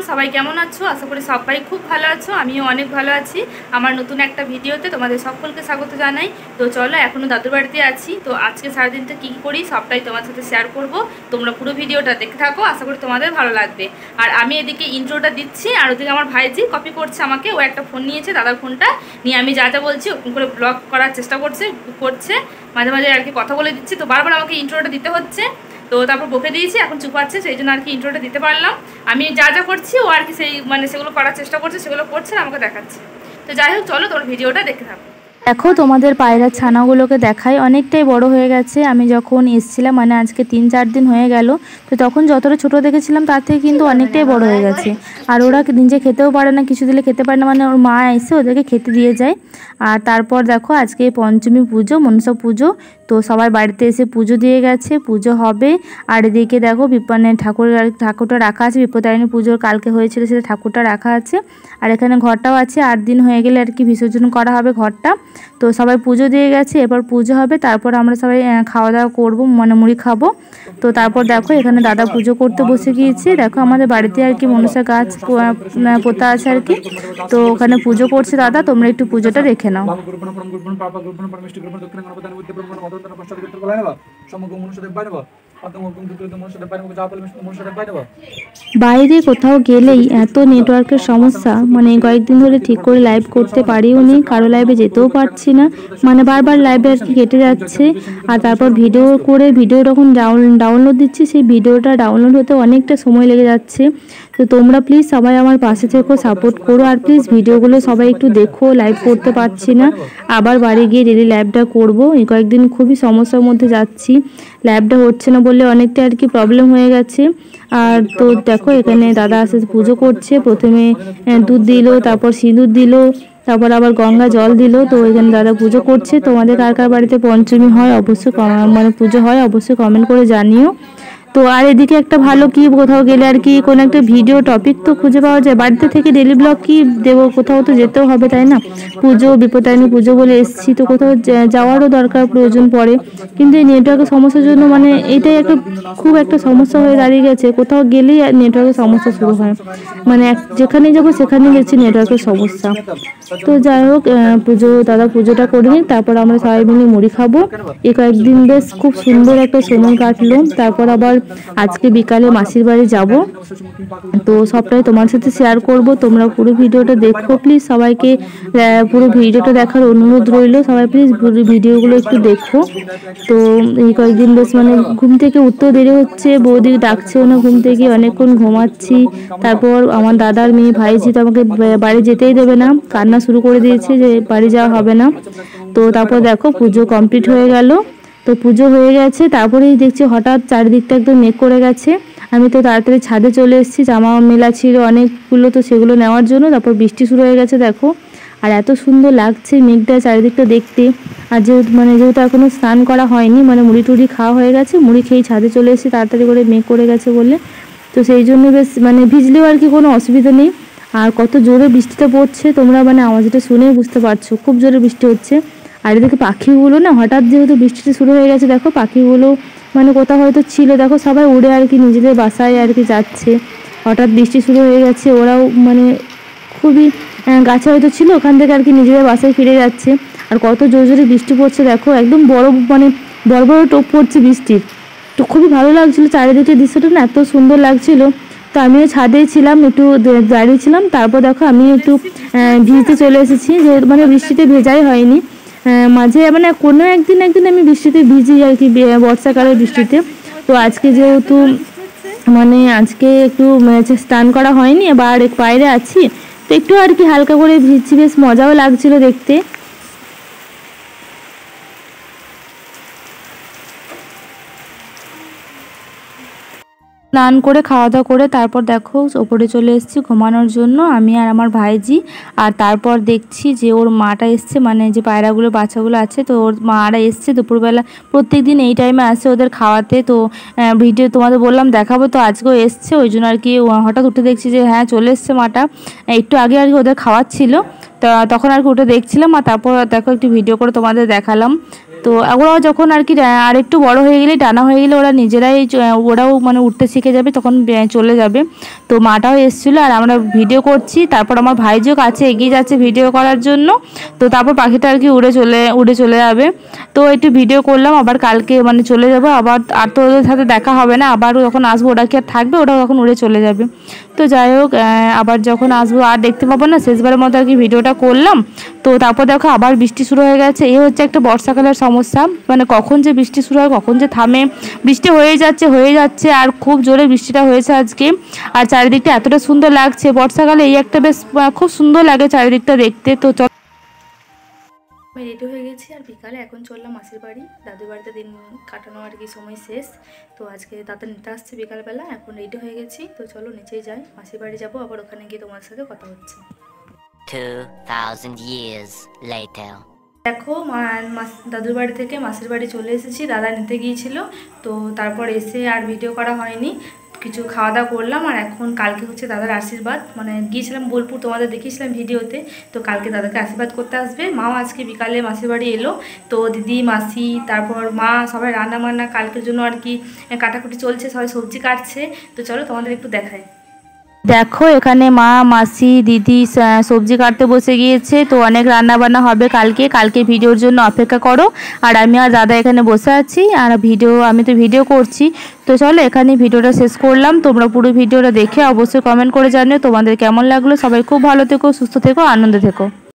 সবাই কেমন আছো? আশা করি সবাই খুব ভালো আছো। আমিও অনেক ভালো আছি। আমার নতুন একটা ভিডিওতে তোমাদের সকলকে স্বাগত জানাই। তো চলো, এখনও দাদুর বাড়িতে আছি। তো আজকে সারাদিনটা কী করি সবটাই তোমার সাথে শেয়ার করব। তোমরা পুরো ভিডিওটা দেখে থাকো, আশা করি তোমাদের ভালো লাগবে। আর আমি এদিকে ইন্ট্রোটা দিচ্ছি, আর ওদিকে আমার ভাইজি কপি করছে আমাকে। ও একটা ফোন নিয়েছে, দাদার ফোনটা নিয়ে আমি যা যা বলছি ওরকম করে ব্লগ করার চেষ্টা করছে। মাঝে মাঝে আর কি কথা বলে দিচ্ছি, তো বারবার আমাকে ইন্ট্রোটা দিতে হচ্ছে। তো তারপর বকে দিয়েছি, এখন চুপ আছে, সেই জন্য আর কি ইন্ট্রোটা দিতে পারলাম। আমি যা যা করছি ও আর কি সেগুলো করার চেষ্টা করছে, সেগুলো করছে আর আমাকে দেখাচ্ছে। তো যাই হোক, চলো তোমার ভিডিওটা দেখে থাকো। দেখো তোমাদের পায়রার ছানাগুলোকে দেখাই, অনেকটাই বড় হয়ে গেছে। আমি যখন এসেছিলাম মানে আজকে 3-4 দিন হয়ে গেল, তো তখন যতটা ছোট দেখেছিলাম তার থেকে কিন্তু অনেকটাই বড় হয়ে গেছে। আর ওরা নিজে খেতেও পারে না, কিছু দিলে খেতে পারে না, মানে ওর মা এসে ওদেরকে খেতে দিয়ে যায়। আর তারপর দেখো আজকে পঞ্চমী পুজো, মনসা পুজো, তো সবার বাড়িতে এসে পুজো দিয়ে গেছে, পুজো হবে। আর এদিকে দেখো মানে ঠাকুরটা রাখা আছে, বিপত্তারিণী পুজোর কালকে হয়েছিল সেটা ঠাকুরটা রাখা আছে। আর এখানে ঘরটাও আছে, 8 দিন হয়ে গেলে আর কি বিসর্জন করা হবে ঘরটা। তো সবাই পুজো দিয়ে গেছে, এবার পুজো হবে, তারপর আমরা সবাই খাওয়া দাওয়া করবো, মানে মুড়ি খাবো। তো তারপর দেখো এখানে দাদা পুজো করতে বসে গিয়েছে। দেখো আমাদের বাড়িতে আর কি মনসা গাছ পোতা আছে আর কি, তো ওখানে পুজো করছে দাদা। তোমরা একটু পুজোটা দেখে নাও। বাইরে কোথাও গেলেই এত নেটওয়ার্কের সমস্যা, মানে কয়েকদিন ধরে ঠিক করে লাইভ করতে পারিও নি, কারো লাইভে যেতেও পারছি না, মানে বারবার লাইভে আর কি কেটে যাচ্ছে। আর তারপর ভিডিও করে ভিডিও যখন ডাউনলোড দিচ্ছি, সেই ভিডিওটা ডাউনলোড হতে অনেকটা সময় লেগে যাচ্ছে। তো তোমরা প্লিজ সবাই আমার পাশে থেকো, সাপোর্ট করো। আর প্লিজ ভিডিওগুলো সবাই একটু দেখো, লাইভ করতে পারছি না, আবার বাড়ি গিয়ে ডেলি লাইভটা করব। এই কয়েকদিন খুবই সমস্যার মধ্যে যাচ্ছি, লাইভটা হচ্ছে না বলে অনেকটা আর কি প্রবলেম হয়ে গেছে। আর তো দেখো এখানে দাদা আসে পুজো করছে, প্রথমে দুধ দিল, তারপর সিঁদুর দিল, তারপর আবার গঙ্গা জল দিল। তো এখানে দাদা পুজো করছে। তোমাদের কার কার বাড়িতে পঞ্চমী হয় অবশ্যই মানে পুজো হয় অবশ্যই কমেন্ট করে জানিও। তো আর এদিকে একটা ভালো কি, কোথাও গেলে আর কি কোনো একটা ভিডিও টপিক তো খুঁজে পাওয়া যায়, বাড়িতে থেকে ডেলি ব্লগ কি দেবো, কোথাও তো যেতেও হবে তাই না। পুজো বিপত্তারিণী পুজো বলে এসেছি, তো কোথাও যাওয়ারও দরকার প্রয়োজন পড়ে, কিন্তু এই নেটওয়ার্কের সমস্যার জন্য মানে এইটাই একটা খুব একটা সমস্যা হয়ে দাঁড়িয়ে গেছে। কোথাও গেলেই নেটওয়ার্কের সমস্যা শুরু হয়, মানে যেখানে যাবো সেখানে দেখছি নেটওয়ার্কের সমস্যা। তো যাই হোক, দাদা পুজোটা করে নিই, তারপর আমরা সবাই মিলে মুড়ি খাবো। এই কয়েকদিন বেশ খুব সুন্দর একটা সময় কাটলো। তারপর আবার আজকে বিকালে মাসির বাড়ি যাব, তো সবটাই তোমার সাথে শেয়ার করব। তোমরা পুরো ভিডিওটা দেখো প্লিজ, সবাইকে পুরো ভিডিওটা দেখার অনুরোধ রইল। সবাই প্লিজ পুরো ভিডিওগুলো একটু দেখো। তো এই কয়েকদিন বেশ মানে ঘুম থেকে উঠতেও দেরি হচ্ছে, বৌদি ডাকছেও না ঘুম থেকে, অনেকক্ষণ ঘুমাচ্ছি। তারপর আমার দাদার মেয়ে ভাইজি তো আমাকে বাড়ি যেতেই দেবে না, কান্না শুরু করে দিয়েছে যে বাড়ি যাওয়া হবে না। তো তারপর দেখো পুজো কমপ্লিট হয়ে গেল, তো পুজো হয়ে গেছে, তারপরেই দেখছি হঠাৎ চারিদিকটা একদম মেঘ করে গেছে। আমি তো তাড়াতাড়ি ছাদে চলে এসেছি, জামা মেলা ছিল অনেকগুলো, তো সেগুলো নেওয়ার জন্য। তারপর বৃষ্টি শুরু হয়ে গেছে দেখো, আর এত সুন্দর লাগছে মেঘটা চারিদিকটা দেখতে। আর যেহেতু এখনও স্নান করা হয়নি, মানে মুড়ি টুড়ি খাওয়া হয়ে গেছে, মুড়ি খেয়েই ছাদে চলে এসেছি তাড়াতাড়ি করে, মেঘ করে গেছে বলে। তো সেই জন্য বেশ মানে ভিজলেও আর কি কোনো অসুবিধা নেই। আর কত জোরে বৃষ্টিটা পড়ছে, তোমরা মানে আওয়াজটা শুনেই বুঝতে পারছো খুব জোরে বৃষ্টি হচ্ছে। আর এদিকে পাখিগুলো না হঠাৎ যেহেতু বৃষ্টিটা শুরু হয়ে গেছে, দেখো পাখিগুলো মানে কোথাও হয়তো ছিল, দেখো সবাই উড়ে আর কি নিজেদের বাসায় আর কি যাচ্ছে। হঠাৎ বৃষ্টি শুরু হয়ে গেছে, ওরাও মানে খুবই গাছে হয়তো ছিল, ওখান থেকে আর কি নিজেদের বাসায় ফিরে যাচ্ছে। আর কত জোরে জোরে বৃষ্টি পড়ছে দেখো, একদম বড় মানে বড় বড় টোপ পড়ছে বৃষ্টির। তো খুবই ভালো লাগছিলো, চারিদিকের দৃশ্যটা না এত সুন্দর লাগছিল। তো আমিও ছাদেই ছিলাম, একটু দাঁড়িয়ে ছিলাম। তারপর দেখো আমি একটু ভিজতে চলে এসেছি, যে মানে বৃষ্টিতে ভেজাই হয়নি, মাঝে মানে কোনো একদিন আমি বৃষ্টিতে ভিজি আর কি, বর্ষাকালের বৃষ্টিতে। তো আজকে যেহেতু মানে আজকে একটু স্নান করা হয়নি, এবার বাইরে আছি, তো একটু আর কি হালকা করে ভিজছি, বেশ মজাও লাগছিল দেখতে। স্নান করে খাওয়া দাওয়া করে তারপর দেখো ওপরে চলে এসেছি ঘুমানোর জন্য, আমি আর আমার ভাইজি। আর তারপর দেখছি যে ওর মাটা এসছে, মানে যে পায়রাগুলো বাচ্চাগুলো আছে, তো ওর মারা এসছে দুপুরবেলা, প্রত্যেক দিন এই টাইমে আসে ওদের খাওয়াতে। তো ভিডিও তোমাদের বললাম দেখাবো, তো আজকেও এসছে, ওই জন্য আর কি হঠাৎ উঠে দেখছি যে হ্যাঁ চলে এসছে মাটা। একটু আগে আর কি ওদের খাওয়াচ্ছিল, তখন আর কি উঠে দেখছিলাম। আর তারপর দেখো একটু ভিডিও করে তোমাদের দেখালাম। তো ওরাও যখন আর কি আর একটু বড় হয়ে গেলে, টানা হয়ে গেলে ওরা নিজেরাই ওরাও মানে উঠতে শিখে যাবে, তখন চলে যাবে। তো মাটাও এসেছিলো আর আমরা ভিডিও করছি, তারপর আমার ভাইজিও কাছে এগিয়ে যাচ্ছে ভিডিও করার জন্য। তো তারপর পাখিটা আর কি উড়ে চলে যাবে। তো একটু ভিডিও করলাম, আবার কালকে মানে চলে যাবো আবার, আর তো ওদের সাথে দেখা হবে না, আবার যখন আসবো ওরা কি আর থাকবে, ওরা তখন উড়ে চলে যাবে। তো যাই হোক, আবার যখন আসবো আর দেখতে পাবো না, শেষবারের মতো আর কি ভিডিওটা করলাম। তো তারপর দেখো আবার বৃষ্টি শুরু হয়ে গেছে। এই হচ্ছে একটা বর্ষাকালের সমস্যা, মানে কখন যে বৃষ্টি শুরু হয় কখন যে থামে, বৃষ্টি হয়ে যাচ্ছে আর খুব জোরে বৃষ্টিটা হয়েছে আজকে। আর চারিদিকটা এতটা সুন্দর লাগছে, বর্ষাকালে এই একটা বেশ খুব সুন্দর লাগে চারিদিকটা দেখতে। তো আমি রেডি হয়ে গেছি আর বিকালে এখন চললাম মাসির বাড়ি, দাদুর বাড়িতে দিন কাটানো আর কি সময় শেষ। তো আজকে দাদা নিতে আসছে বিকালবেলা, এখন রেডি হয়ে গেছি। তো চলো নিচেই যাই, মাসির বাড়ি যাবো, আবার ওখানে গিয়ে তোমার সাথে কথা হচ্ছে। 2000 years later. দেখো দাদুর বাড়ি থেকে মাসির বাড়ি চলে এসেছি, দাদা নিতে গিয়েছিল। তো তারপর এসে আর ভিডিও করা হয়নি, কিছু খাওয়া দাওয়া করলাম। আর এখন কালকে হচ্ছে দাদার আশীর্বাদ, মানে গিয়েছিলাম বোলপুর, তোমাদের দেখিয়েছিলাম ভিডিওতে। তো কালকে দাদাকে আশীর্বাদ করতে আসবে। মাও আজকে বিকালে মাসির বাড়ি এলো। তো দিদি, মাসি, তারপর মা সবাই রান্না বান্না কালকের জন্য আর কি কাটাকুটি চলছে, সবাই সবজি কাটছে। তো চলো তোমাদের একটু দেখায়। দেখো এখানে মা, মাসি, দিদি সবজি কাটতে বসে গিয়েছে। তো অনেক রান্না বান্না হবে কালকে ভিডিওর জন্য অপেক্ষা করো। আর আমি আর দাদা এখানে বসে আছি, আর আমি তো ভিডিও করছি। তো চলো এখানে ভিডিওটা শেষ করলাম। তোমরা পুরো ভিডিওটা দেখে অবশ্যই কমেন্ট করে জানিও তোমাদের কেমন লাগলো। সবাই খুব ভালো থেকো, সুস্থ থেকো, আনন্দে থেকো।